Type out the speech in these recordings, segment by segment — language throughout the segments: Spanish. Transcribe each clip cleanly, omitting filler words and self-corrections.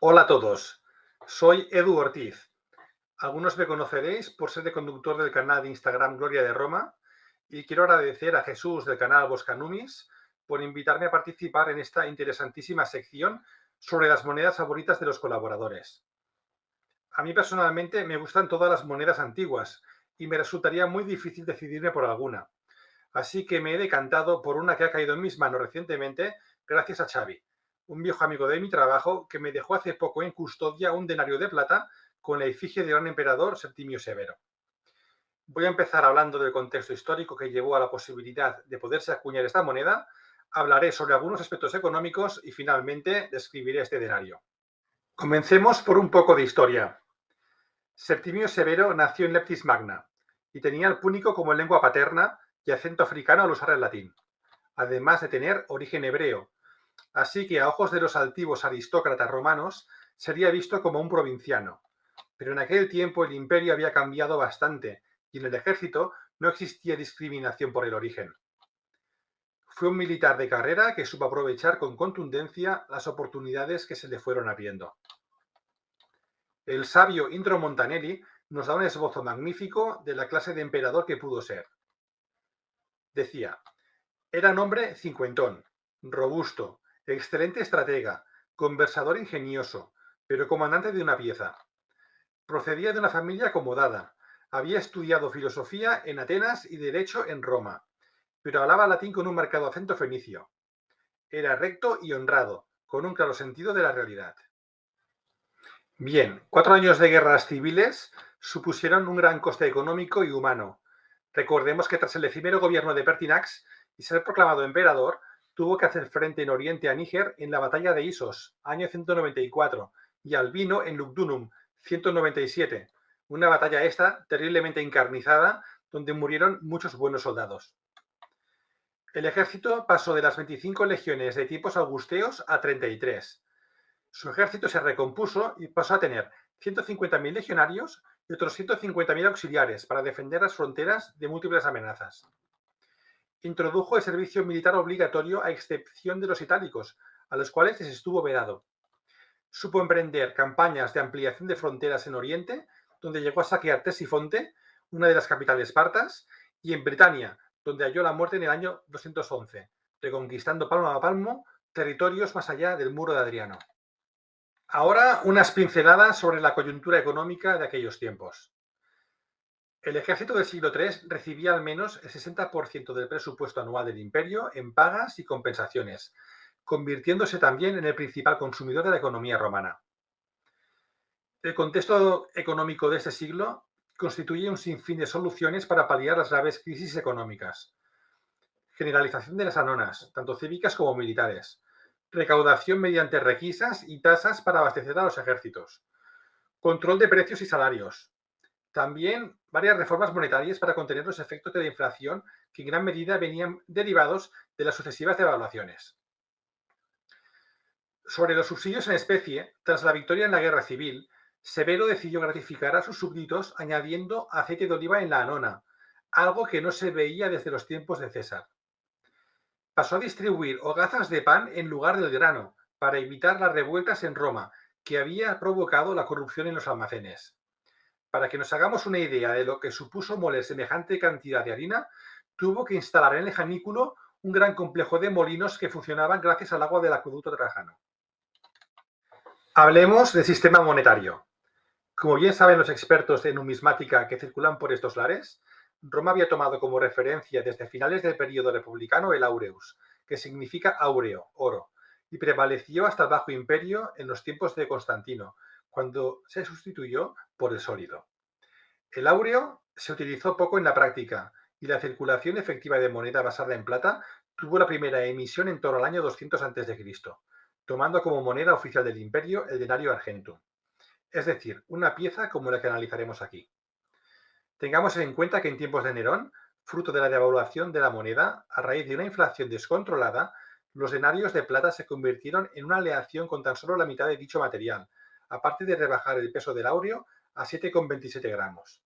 Hola a todos, soy Edu Ortiz. Algunos me conoceréis por ser el conductor del canal de Instagram Gloria de Roma y quiero agradecer a Jesús del canal Boscanumis por invitarme a participar en esta interesantísima sección sobre las monedas favoritas de los colaboradores. A mí personalmente me gustan todas las monedas antiguas y me resultaría muy difícil decidirme por alguna. Así que me he decantado por una que ha caído en mis manos recientemente gracias a Xavi, un viejo amigo de mi trabajo que me dejó hace poco en custodia un denario de plata con la efigie del gran emperador Septimio Severo. Voy a empezar hablando del contexto histórico que llevó a la posibilidad de poderse acuñar esta moneda, hablaré sobre algunos aspectos económicos y finalmente describiré este denario. Comencemos por un poco de historia. Septimio Severo nació en Leptis Magna y tenía el púnico como lengua paterna y acento africano al usar el latín, además de tener origen hebreo, así que a ojos de los altivos aristócratas romanos sería visto como un provinciano. Pero en aquel tiempo el imperio había cambiado bastante y en el ejército no existía discriminación por el origen. Fue un militar de carrera que supo aprovechar con contundencia las oportunidades que se le fueron abriendo. El sabio Indro Montanelli nos da un esbozo magnífico de la clase de emperador que pudo ser. Decía: era hombre cincuentón, robusto, excelente estratega, conversador ingenioso, pero comandante de una pieza. Procedía de una familia acomodada. Había estudiado filosofía en Atenas y derecho en Roma, pero hablaba latín con un marcado acento fenicio. Era recto y honrado, con un claro sentido de la realidad. Bien, 4 años de guerras civiles supusieron un gran coste económico y humano. Recordemos que tras el efímero gobierno de Pertinax y ser proclamado emperador, tuvo que hacer frente en Oriente a Níger en la batalla de Isos, año 194, y Albino en Lugdunum, 197. Una batalla esta terriblemente encarnizada, donde murieron muchos buenos soldados. El ejército pasó de las 25 legiones de tipos augusteos a 33. Su ejército se recompuso y pasó a tener 150.000 legionarios y otros 150.000 auxiliares para defender las fronteras de múltiples amenazas. Introdujo el servicio militar obligatorio a excepción de los itálicos, a los cuales les estuvo vedado. Supo emprender campañas de ampliación de fronteras en Oriente, donde llegó a saquear Ctesifonte, una de las capitales partas, y en Britania, donde halló la muerte en el año 211, reconquistando palmo a palmo territorios más allá del muro de Adriano. Ahora unas pinceladas sobre la coyuntura económica de aquellos tiempos. El ejército del siglo III recibía al menos el 60% del presupuesto anual del imperio en pagas y compensaciones, convirtiéndose también en el principal consumidor de la economía romana. El contexto económico de este siglo constituye un sinfín de soluciones para paliar las graves crisis económicas. Generalización de las anonas, tanto cívicas como militares. Recaudación mediante requisas y tasas para abastecer a los ejércitos. Control de precios y salarios. También varias reformas monetarias para contener los efectos de la inflación que en gran medida venían derivados de las sucesivas devaluaciones. Sobre los subsidios en especie, tras la victoria en la guerra civil, Severo decidió gratificar a sus súbditos añadiendo aceite de oliva en la anona, algo que no se veía desde los tiempos de César. Pasó a distribuir hogazas de pan en lugar del grano, para evitar las revueltas en Roma, que había provocado la corrupción en los almacenes. Para que nos hagamos una idea de lo que supuso moler semejante cantidad de harina, tuvo que instalar en el Janículo un gran complejo de molinos que funcionaban gracias al agua del acueducto trajano. Hablemos del sistema monetario. Como bien saben los expertos de numismática que circulan por estos lares, Roma había tomado como referencia desde finales del período republicano el aureus, que significa áureo, oro, y prevaleció hasta el Bajo Imperio en los tiempos de Constantino, cuando se sustituyó por el sólido. El áureo se utilizó poco en la práctica y la circulación efectiva de moneda basada en plata tuvo la primera emisión en torno al año 200 a.C., tomando como moneda oficial del imperio el denario argentum, es decir, una pieza como la que analizaremos aquí. Tengamos en cuenta que en tiempos de Nerón, fruto de la devaluación de la moneda, a raíz de una inflación descontrolada, los denarios de plata se convirtieron en una aleación con tan solo la mitad de dicho material, aparte de rebajar el peso del áureo a 7,27 gramos.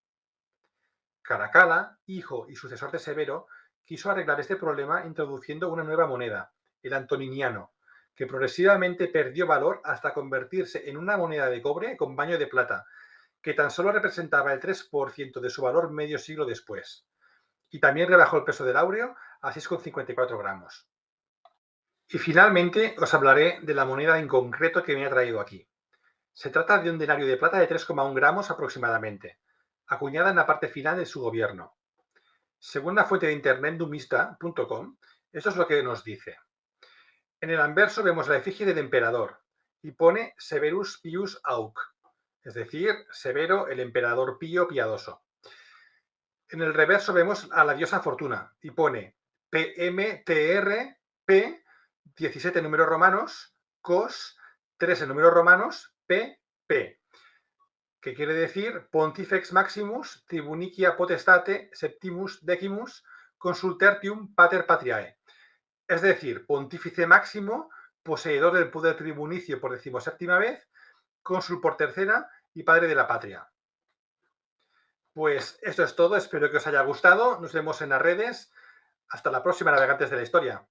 Caracalla, hijo y sucesor de Severo, quiso arreglar este problema introduciendo una nueva moneda, el antoniniano, que progresivamente perdió valor hasta convertirse en una moneda de cobre con baño de plata, que tan solo representaba el 3% de su valor medio siglo después. Y también rebajó el peso del áureo a 6,54 gramos. Y finalmente os hablaré de la moneda en concreto que me ha traído aquí. Se trata de un denario de plata de 3,1 gramos aproximadamente, acuñada en la parte final de su gobierno. Según la fuente de internet numista.com, esto es lo que nos dice. En el anverso vemos la efigie del emperador y pone Severus Pius Auc, es decir, Severo el emperador Pío Piadoso. En el reverso vemos a la diosa Fortuna y pone PMTRP 17 números romanos, COS 13 números romanos, PP, que quiere decir Pontifex Maximus Tribunicia Potestate Septimus Decimus Consultertium Pater Patriae. Es decir, pontífice máximo, poseedor del poder tribunicio por 17ª vez, cónsul por tercera y padre de la patria. Pues esto es todo, espero que os haya gustado, nos vemos en las redes. Hasta la próxima, navegantes de la historia.